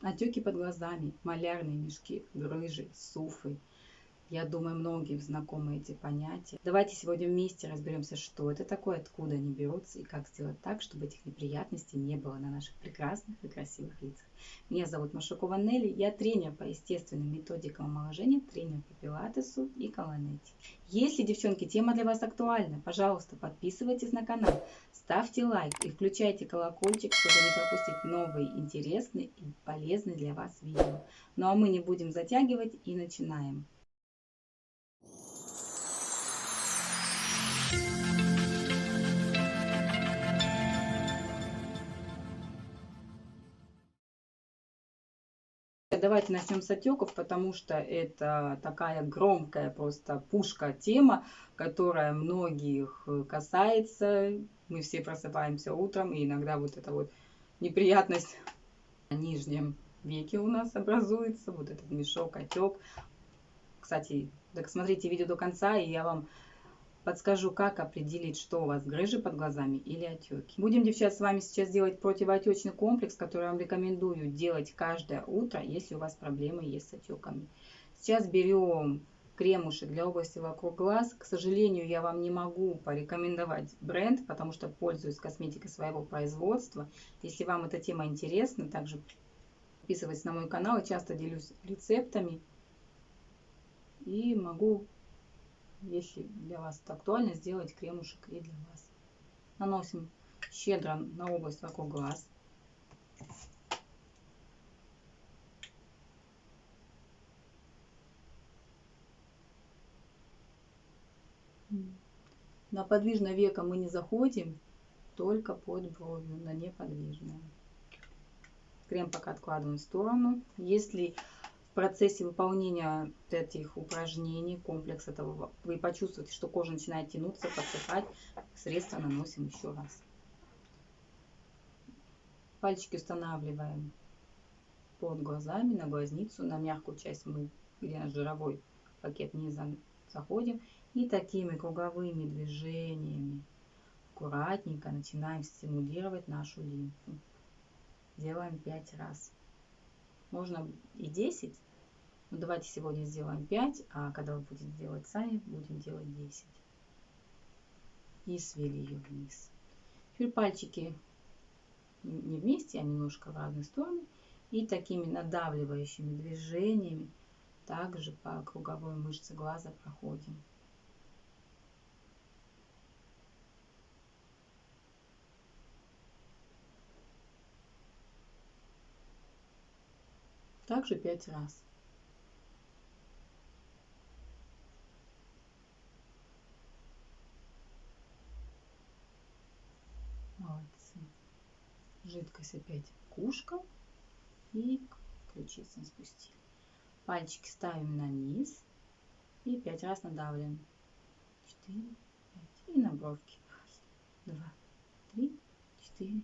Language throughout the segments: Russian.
Отеки под глазами, малярные мешки, грыжи, суфы. Я думаю, многим знакомы эти понятия. Давайте сегодня вместе разберемся, что это такое, откуда они берутся и как сделать так, чтобы этих неприятностей не было на наших прекрасных и красивых лицах. Меня зовут Машукова Нелли, я тренер по естественным методикам омоложения, тренер по пилатесу и колонете. Если, девчонки, тема для вас актуальна, пожалуйста, подписывайтесь на канал, ставьте лайк и включайте колокольчик, чтобы не пропустить новые интересные и полезные для вас видео. Ну а мы не будем затягивать и начинаем. Давайте начнем с отеков, потому что это такая громкая просто пушка тема, которая многих касается. Мы все просыпаемся утром, и иногда вот эта вот неприятность на нижнем веке у нас образуется, вот этот мешок, отек. Кстати, так смотрите видео до конца, и я вам подскажу, как определить, что у вас грыжи под глазами или отеки. Будем, девчат, с вами сейчас делать противоотечный комплекс, который я вам рекомендую делать каждое утро, если у вас проблемы есть с отеками. Сейчас берем кремушек для области вокруг глаз. К сожалению, я вам не могу порекомендовать бренд, потому что пользуюсь косметикой своего производства. Если вам эта тема интересна, также подписывайтесь на мой канал. Я часто делюсь рецептами и могу, если для вас это актуально, сделать кремушек и для вас. Наносим щедро на область вокруг глаз. На подвижное веко мы не заходим, только под бровью, на неподвижное. Крем пока откладываем в сторону. Если в процессе выполнения этих упражнений, комплекса этого, вы почувствуете, что кожа начинает тянуться, подсыхать, средство наносим еще раз. Пальчики устанавливаем под глазами, на глазницу, на мягкую часть мы, где наш жировой пакет, не заходим. И такими круговыми движениями аккуратненько начинаем стимулировать нашу лимфу. Делаем 5 раз. Можно и 10, но давайте сегодня сделаем 5, а когда вы будете делать сами, будем делать 10. И свели ее вниз. Теперь пальчики не вместе, а немножко в разные стороны. И такими надавливающими движениями также по круговой мышце глаза проходим. Также 5 раз. Молодцы. Жидкость опять к ушкам и к ключицам спустили. Пальчики ставим на низ и 5 раз надавливаем. 4, 5. И на бровки. 2, 3, 4,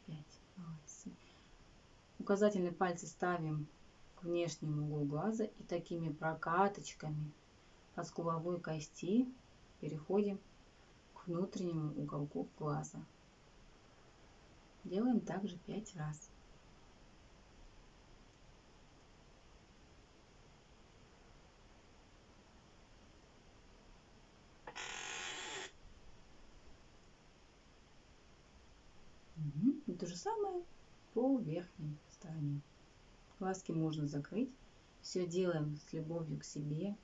5. Молодцы. Указательные пальцы ставим к внешнему углу глаза и такими прокаточками по скуловой кости переходим к внутреннему уголку глаза. Делаем также 5 раз. И то же самое по верхней стороне. Глазки можно закрыть. Все делаем с любовью к себе.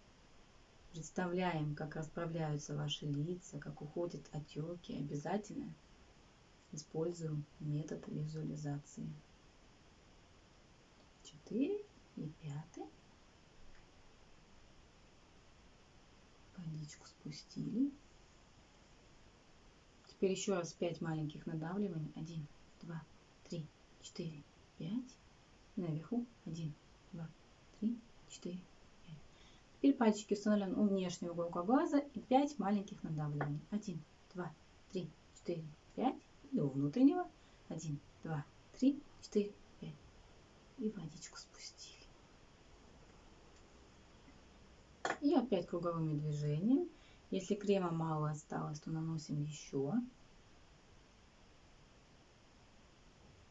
Представляем, как расправляются ваши лица, как уходят отеки. Обязательно используем метод визуализации. 4 и 5. Водичку спустили. Теперь еще раз 5 маленьких надавливаний. 1, 2, 3, 4, 5. Наверху 1, 2, 3, 4, 5. Теперь пальчики установлены у внешнего уголка глаза и 5 маленьких надавливаний. 1, 2, 3, 4, 5. И у внутреннего 1, 2, 3, 4, 5. И водичку спустили. И опять круговыми движениями. Если крема мало осталось, то наносим еще.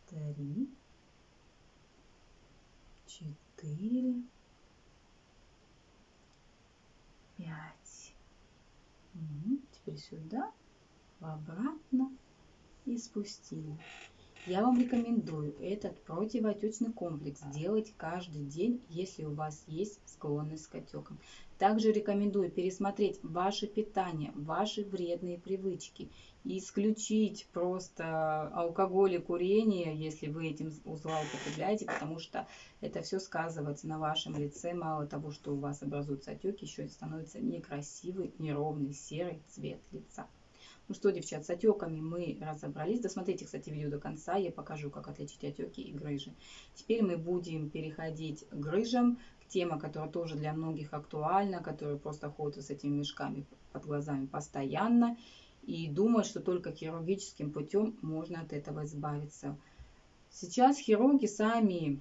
3, 4, 5. Теперь сюда, обратно и спустили. Я вам рекомендую этот противоотечный комплекс делать каждый день, если у вас есть склонность к отекам. Также рекомендую пересмотреть ваше питание, ваши вредные привычки, исключить просто алкоголь и курение, если вы этим злоупотребляете, потому что это все сказывается на вашем лице. Мало того, что у вас образуются отеки, еще и становится некрасивый, неровный серый цвет лица. Ну что, девчат, с отеками мы разобрались. Досмотрите, кстати, видео до конца. Я покажу, как отличить отеки и грыжи. Теперь мы будем переходить к грыжам. Тема, которая тоже для многих актуальна, которые просто ходят с этими мешками под глазами постоянно и думают, что только хирургическим путем можно от этого избавиться. Сейчас хирурги сами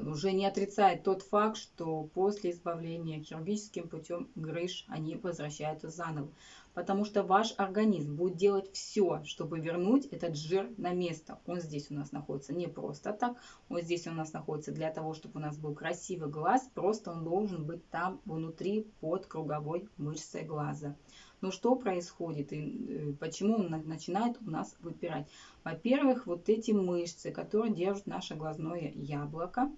уже не отрицает тот факт, что после избавления хирургическим путем грыж они возвращаются заново. Потому что ваш организм будет делать все, чтобы вернуть этот жир на место. Он здесь у нас находится не просто так. Он здесь у нас находится для того, чтобы у нас был красивый глаз. Просто он должен быть там внутри под круговой мышцей глаза. Но что происходит и почему он начинает у нас выпирать? Во-первых, вот эти мышцы, которые держат наше глазное яблоко,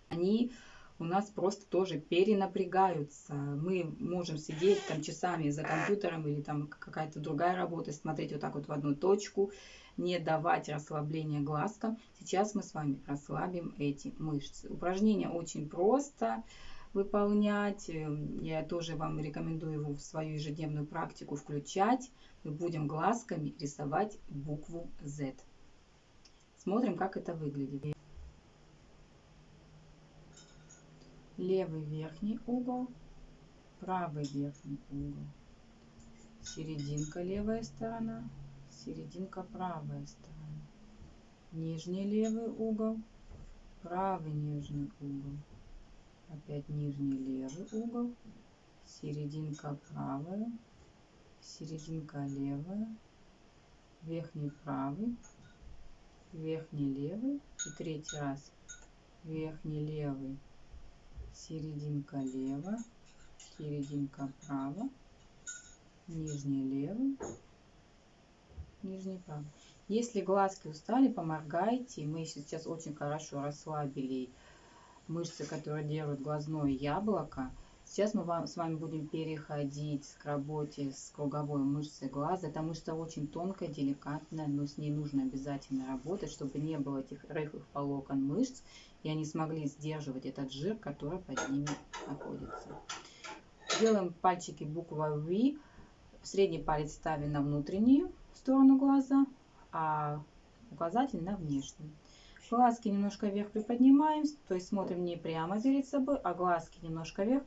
они у нас просто тоже перенапрягаются. Мы можем сидеть там часами за компьютером или там какая-то другая работа, смотреть вот так вот в одну точку, не давать расслабления глазкам. Сейчас мы с вами расслабим эти мышцы. Упражнение очень просто выполнять. Я тоже вам рекомендую его в свою ежедневную практику включать. Мы будем глазками рисовать букву Z. Смотрим, как это выглядит. Левый верхний угол, правый верхний угол, серединка левая сторона, серединка правая сторона, нижний левый угол, правый нижний угол, опять нижний левый угол, серединка правая, серединка левая, верхний правый, верхний левый и третий раз верхний левый, серединка лево, серединка право, нижний левый, нижний правый. Если глазки устали, поморгайте. Мы сейчас очень хорошо расслабили мышцы, которые держат глазное яблоко. Сейчас мы с вами будем переходить к работе с круговой мышцей глаза. Эта мышца очень тонкая, деликатная, но с ней нужно обязательно работать, чтобы не было этих рыхлых волокон мышц, и они смогли сдерживать этот жир, который под ними находится. Делаем пальчики буква V. Средний палец ставим на внутреннюю сторону глаза, а указатель на внешнюю. Глазки немножко вверх приподнимаем, то есть смотрим не прямо перед собой, а глазки немножко вверх.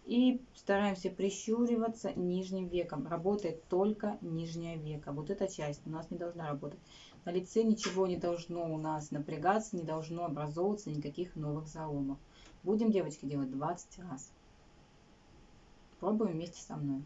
И стараемся прищуриваться нижним веком. Работает только нижнее веко. Вот эта часть у нас не должна работать. На лице ничего не должно у нас напрягаться, не должно образовываться никаких новых заломов. Будем, девочки, делать 20 раз. Пробуем вместе со мной.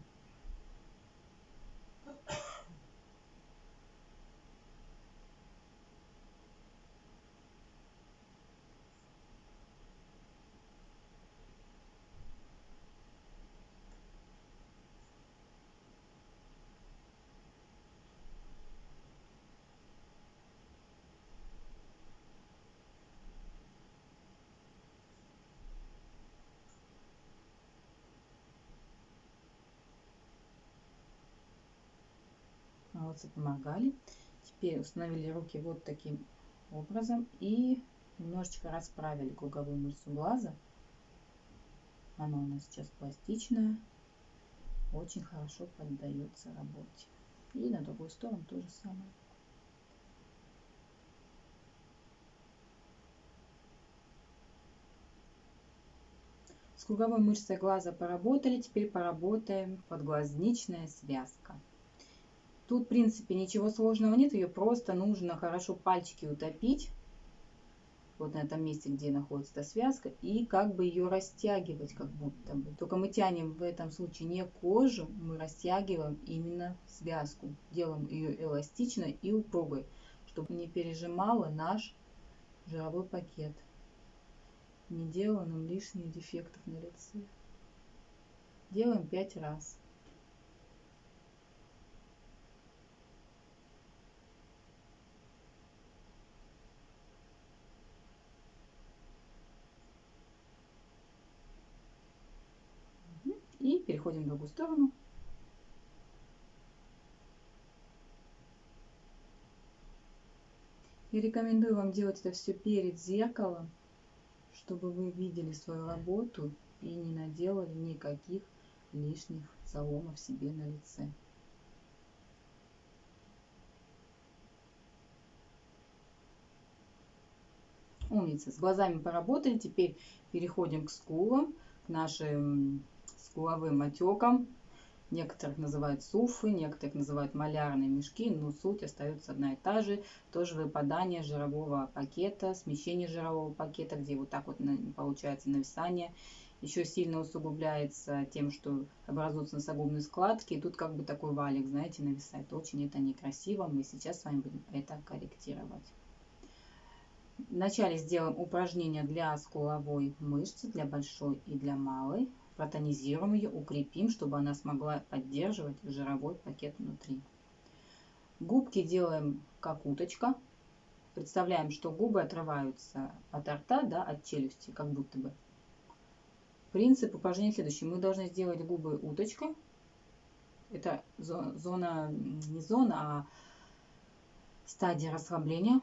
Молодцы, помогали. Теперь установили руки вот таким образом и немножечко расправили круговую мышцу глаза. Она у нас сейчас пластичная, очень хорошо поддается работе. И на другую сторону то же самое. С круговой мышцей глаза поработали, теперь поработаем подглазничная связка. Тут, в принципе, ничего сложного нет, ее просто нужно хорошо пальчики утопить, вот на этом месте, где находится эта связка, и как бы ее растягивать, как будто бы. Только мы тянем в этом случае не кожу, мы растягиваем именно связку. Делаем ее эластичной и упругой, чтобы не пережимала наш жировой пакет. не делала нам лишних дефектов на лице. Делаем 5 раз. И переходим в другую сторону. Я рекомендую вам делать это все перед зеркалом, чтобы вы видели свою работу и не наделали никаких лишних заломов себе на лице. Умница. С глазами поработали. Теперь переходим к скулам, к нашим скуловым отекам. Некоторых называют суфы, некоторых называют малярные мешки, но суть остается одна и та же. Тоже выпадание жирового пакета, смещение жирового пакета, где вот так вот получается нависание. Еще сильно усугубляется тем, что образуются носогубные складки. И тут как бы такой валик, знаете, нависает. Очень это некрасиво. Мы сейчас с вами будем это корректировать. Вначале сделаем упражнение для скуловой мышцы, для большой и для малой. Протонизируем ее, укрепим, чтобы она смогла поддерживать жировой пакет внутри. Губки делаем как уточка. Представляем, что губы отрываются от рта, да, от челюсти, как будто бы. Принцип упражнения следующий. Мы должны сделать губы уточкой. Это зона, не зона, а стадия расслабления.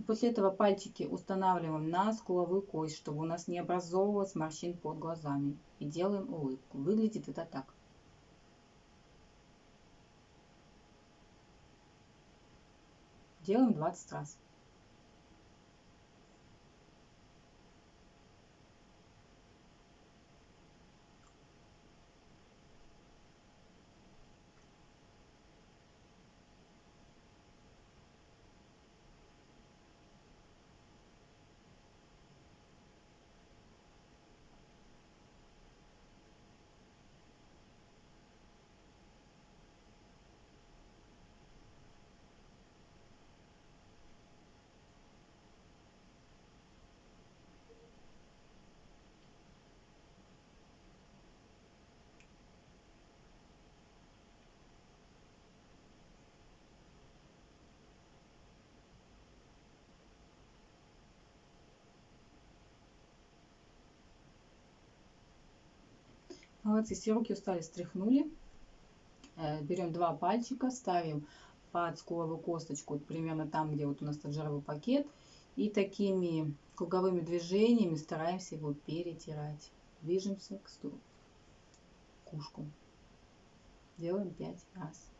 После этого пальчики устанавливаем на скуловую кость, чтобы у нас не образовывалось морщин под глазами. И делаем улыбку. Выглядит это так. Делаем 20 раз. Молодцы, все руки устали, стряхнули. Берем 2 пальчика, ставим под скуловую косточку, примерно там, где вот у нас этот жировой пакет. И такими круговыми движениями стараемся его перетирать. Движемся к ушку. Делаем 5 раз.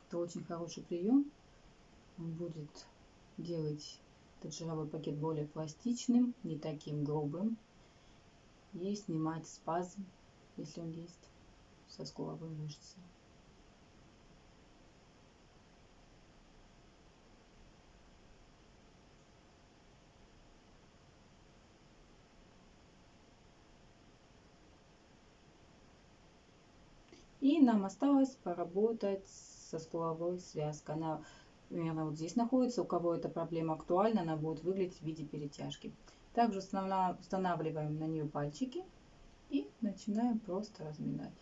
Это очень хороший прием. Он будет делать этот жировой пакет более пластичным, не таким грубым. И снимать спазм, если он есть, со скуловой мышцы. И нам осталось поработать со скуловой связкой. Она примерно вот здесь находится. У кого эта проблема актуальна, она будет выглядеть в виде перетяжки. Также устанавливаем на нее пальчики и начинаем просто разминать.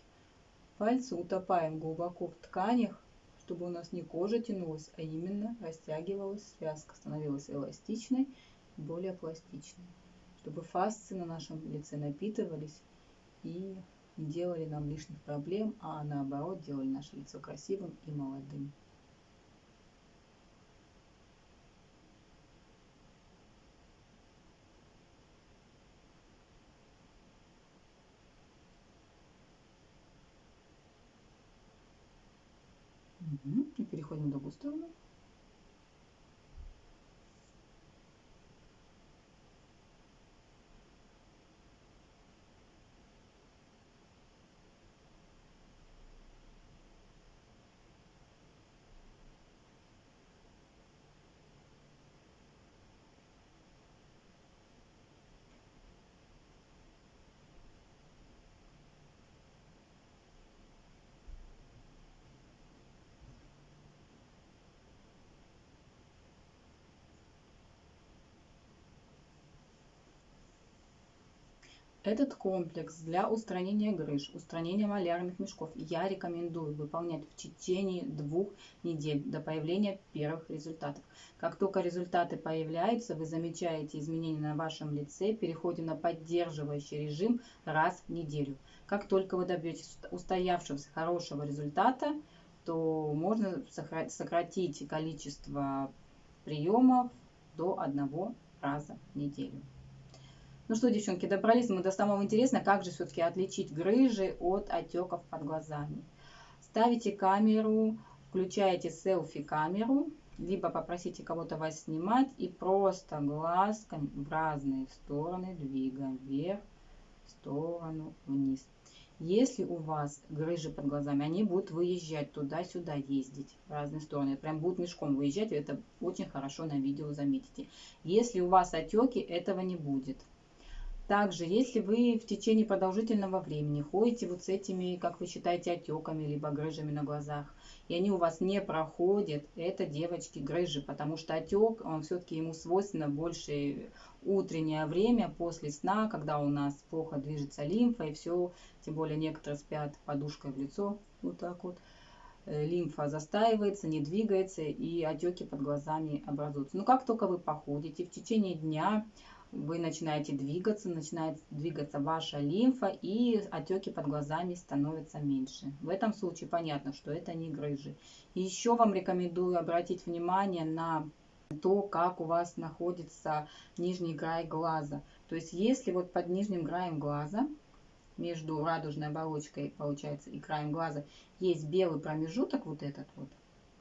Пальцы утопаем глубоко в тканях, чтобы у нас не кожа тянулась, а именно растягивалась связка, становилась эластичной, более пластичной, чтобы фасции на нашем лице напитывались и не делали нам лишних проблем, а наоборот делали наше лицо красивым и молодым. И переходим в другую сторону. Этот комплекс для устранения грыж, устранения малярных мешков я рекомендую выполнять в течение 2 недель до появления первых результатов. Как только результаты появляются, вы замечаете изменения на вашем лице, переходим на поддерживающий режим раз в неделю. Как только вы добьетесь устоявшегося хорошего результата, то можно сократить количество приемов до 1 раза в неделю. Ну что, девчонки, добрались мы до самого интересного, как же все-таки отличить грыжи от отеков под глазами. Ставите камеру, включаете селфи-камеру, либо попросите кого-то вас снимать и просто глазками в разные стороны двигаем, вверх, в сторону, вниз. Если у вас грыжи под глазами, они будут выезжать туда-сюда, ездить в разные стороны, прям будут мешком выезжать, вы это очень хорошо на видео заметите. Если у вас отеки, этого не будет. Также, если вы в течение продолжительного времени ходите вот с этими, как вы считаете, отеками, либо грыжами на глазах, и они у вас не проходят, это, девочки, грыжи, потому что отек, он все-таки ему свойственно больше утреннее время после сна, когда у нас плохо движется лимфа и все, тем более некоторые спят подушкой в лицо, вот так вот. Лимфа застаивается, не двигается, и отеки под глазами образуются. Но как только вы походите в течение дня, вы начинаете двигаться, начинает двигаться ваша лимфа, и отеки под глазами становятся меньше. В этом случае понятно, что это не грыжи. И еще вам рекомендую обратить внимание на то, как у вас находится нижний край глаза. То есть если вот под нижним краем глаза, между радужной оболочкой, получается, и краем глаза есть белый промежуток, вот этот вот,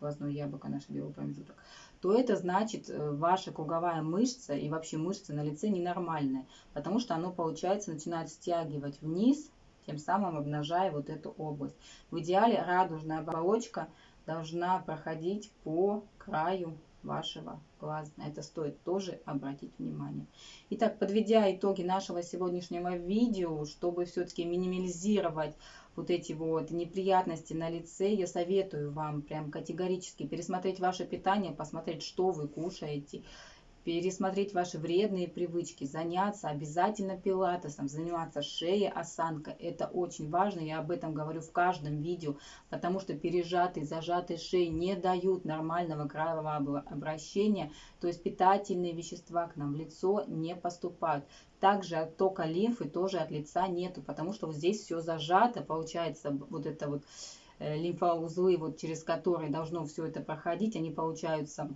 глазное яблоко, наш белый промежуток, то это значит, ваша круговая мышца и вообще мышца на лице ненормальная, потому что оно, получается, начинает стягивать вниз, тем самым обнажая вот эту область. В идеале радужная оболочка должна проходить по краю вашего глаза. На это стоит тоже обратить внимание. Итак, подведя итоги нашего сегодняшнего видео, чтобы все-таки минимизировать вот эти вот неприятности на лице, я советую вам прям категорически пересмотреть ваше питание, посмотреть, что вы кушаете, пересмотреть ваши вредные привычки, заняться обязательно пилатесом, заниматься шеей, осанка. Это очень важно, я об этом говорю в каждом видео, потому что пережатые, зажатые шеи не дают нормального кровообращения, то есть питательные вещества к нам в лицо не поступают. Также оттока лимфы тоже от лица нету, потому что вот здесь все зажато, получается вот это вот лимфоузлы, вот через которые должно все это проходить, они получаются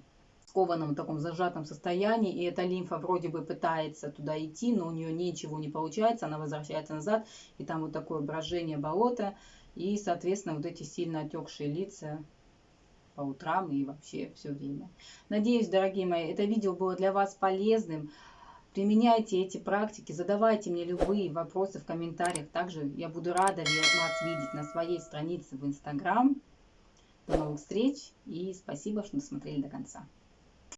в скованном таком зажатом состоянии, и эта лимфа вроде бы пытается туда идти, но у нее ничего не получается, она возвращается назад, и там вот такое брожение болота, и, соответственно, вот эти сильно отекшие лица по утрам и вообще все время. Надеюсь, дорогие мои, это видео было для вас полезным. Применяйте эти практики, задавайте мне любые вопросы в комментариях. Также я буду рада вас видеть на своей странице в Instagram. До новых встреч и спасибо, что досмотрели до конца.